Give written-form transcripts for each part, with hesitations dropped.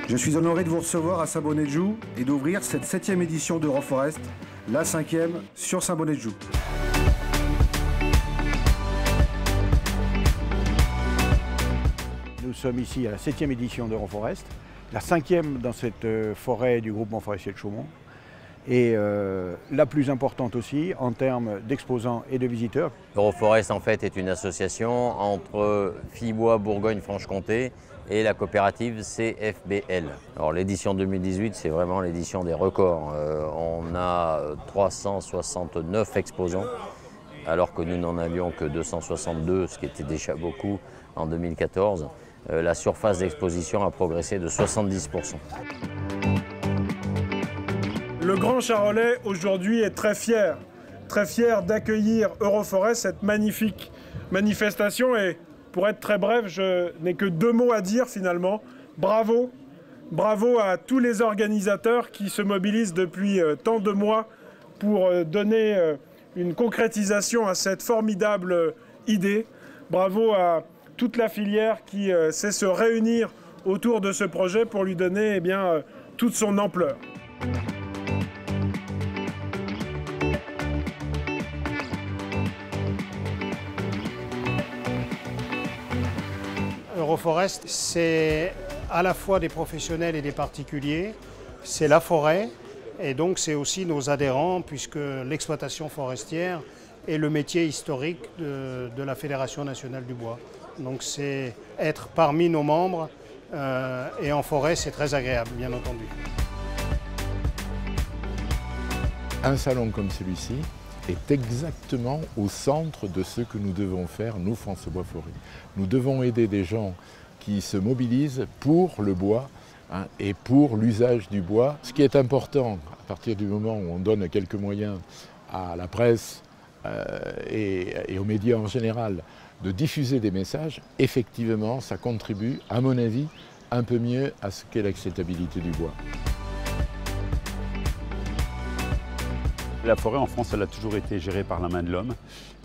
Je suis honoré de vous recevoir à Saint-Bonnet-de-Joux et d'ouvrir cette 7e édition d'Euroforest, la 5e sur Saint-Bonnet-de-Joux. Nous sommes ici à la 7e édition d'Euroforest, la 5e dans cette forêt du groupement forestier de Chaumont et la plus importante aussi en termes d'exposants et de visiteurs. Euroforest en fait est une association entre Fillebois Bourgogne-Franche-Comté et la coopérative CFBL. Alors l'édition 2018, c'est vraiment l'édition des records. On a 369 exposants, alors que nous n'en avions que 262, ce qui était déjà beaucoup en 2014. La surface d'exposition a progressé de 70%. Le Grand Charolais aujourd'hui est très fier d'accueillir Euroforest, cette magnifique manifestation. Et pour être très bref, je n'ai que 2 mots à dire finalement. Bravo, bravo à tous les organisateurs qui se mobilisent depuis tant de mois pour donner une concrétisation à cette formidable idée. Bravo à toute la filière qui sait se réunir autour de ce projet pour lui donner toute son ampleur. Euroforest, c'est à la fois des professionnels et des particuliers, c'est la forêt et donc c'est aussi nos adhérents puisque l'exploitation forestière est le métier historique de la Fédération nationale du bois. Donc c'est être parmi nos membres et en forêt c'est très agréable bien entendu. Un salon comme celui-ci est exactement au centre de ce que nous devons faire, nous, France Bois Forêt. Nous devons aider des gens qui se mobilisent pour le bois et pour l'usage du bois. Ce qui est important, à partir du moment où on donne quelques moyens à la presse et aux médias en général, de diffuser des messages, effectivement, ça contribue, à mon avis, un peu mieux à ce qu'est l'acceptabilité du bois. La forêt en France, elle a toujours été gérée par la main de l'homme.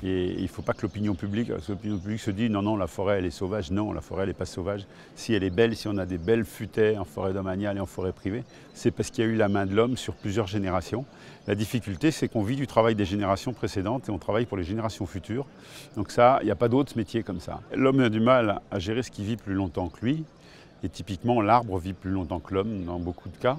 Et il ne faut pas que l'opinion publique se dise non, non, la forêt elle est sauvage. Non, la forêt elle n'est pas sauvage. Si elle est belle, si on a des belles futaies en forêt domaniale et en forêt privée, c'est parce qu'il y a eu la main de l'homme sur plusieurs générations. La difficulté, c'est qu'on vit du travail des générations précédentes et on travaille pour les générations futures. Donc ça, il n'y a pas d'autre métier comme ça. L'homme a du mal à gérer ce qui vit plus longtemps que lui. Et typiquement, l'arbre vit plus longtemps que l'homme dans beaucoup de cas.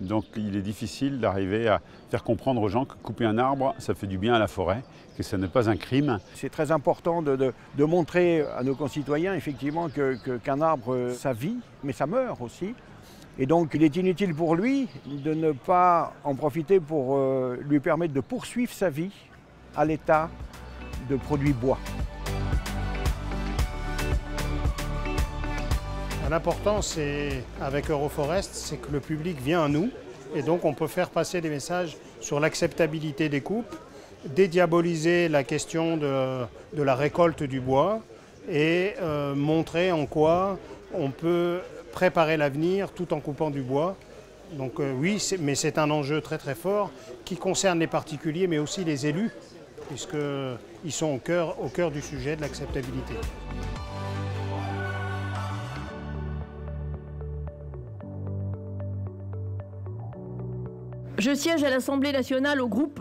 Donc il est difficile d'arriver à faire comprendre aux gens que couper un arbre, ça fait du bien à la forêt, que ce n'est pas un crime. C'est très important de montrer à nos concitoyens effectivement qu'un arbre, ça vit, mais ça meurt aussi. Et donc il est inutile pour lui de ne pas en profiter pour lui permettre de poursuivre sa vie à l'état de produit bois. L'important, avec Euroforest, c'est que le public vient à nous et donc on peut faire passer des messages sur l'acceptabilité des coupes, dédiaboliser la question de la récolte du bois et montrer en quoi on peut préparer l'avenir tout en coupant du bois. Donc oui, mais c'est un enjeu très très fort qui concerne les particuliers mais aussi les élus puisqu'ils sont au cœur du sujet de l'acceptabilité. Je siège à l'Assemblée nationale au groupe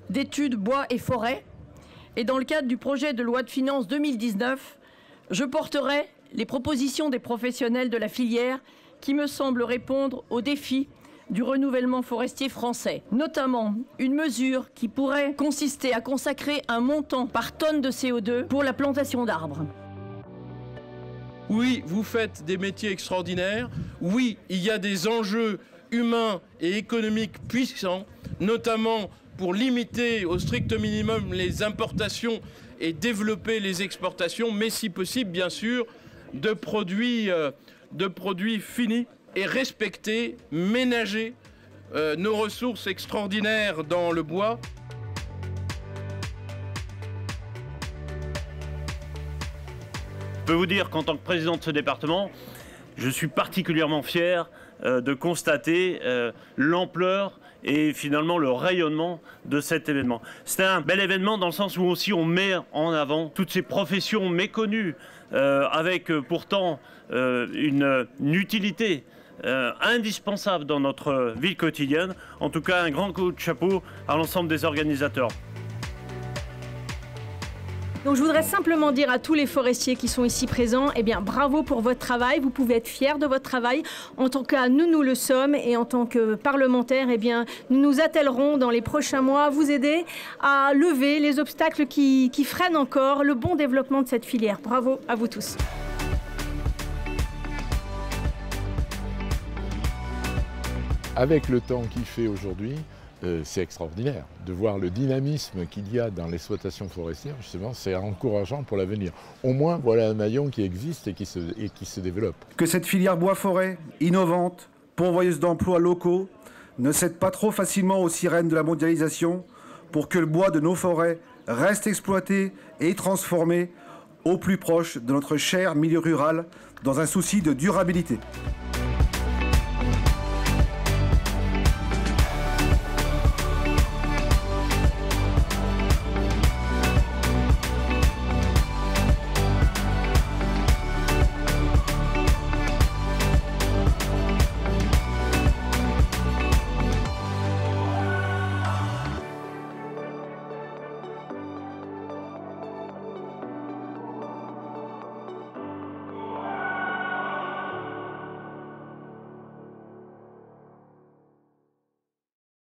d'études bois et forêt et dans le cadre du projet de loi de finances 2019, je porterai les propositions des professionnels de la filière qui me semblent répondre aux défis du renouvellement forestier français, notamment une mesure qui pourrait consister à consacrer un montant par tonne de CO2 pour la plantation d'arbres. Oui, vous faites des métiers extraordinaires. Oui, il y a des enjeux humains et économiques puissants, notamment pour limiter au strict minimum les importations et développer les exportations, mais si possible, bien sûr, de produits finis et respecter, ménager nos ressources extraordinaires dans le bois. Je peux vous dire qu'en tant que président de ce département, je suis particulièrement fier de constater l'ampleur et finalement le rayonnement de cet événement. C'est un bel événement dans le sens où aussi on met en avant toutes ces professions méconnues avec pourtant une utilité indispensable dans notre vie quotidienne. En tout cas, un grand coup de chapeau à l'ensemble des organisateurs. Donc je voudrais simplement dire à tous les forestiers qui sont ici présents, eh bien bravo pour votre travail, vous pouvez être fiers de votre travail. En tout cas, nous le sommes et en tant que parlementaires, eh bien nous nous attellerons dans les prochains mois à vous aider à lever les obstacles qui freinent encore le bon développement de cette filière. Bravo à vous tous. Avec le temps qu'il fait aujourd'hui, c'est extraordinaire de voir le dynamisme qu'il y a dans l'exploitation forestière. Justement, c'est encourageant pour l'avenir. Au moins, voilà un maillon qui existe et qui se développe. Que cette filière bois-forêt, innovante, pourvoyeuse d'emplois locaux, ne cède pas trop facilement aux sirènes de la mondialisation pour que le bois de nos forêts reste exploité et transformé au plus proche de notre cher milieu rural dans un souci de durabilité.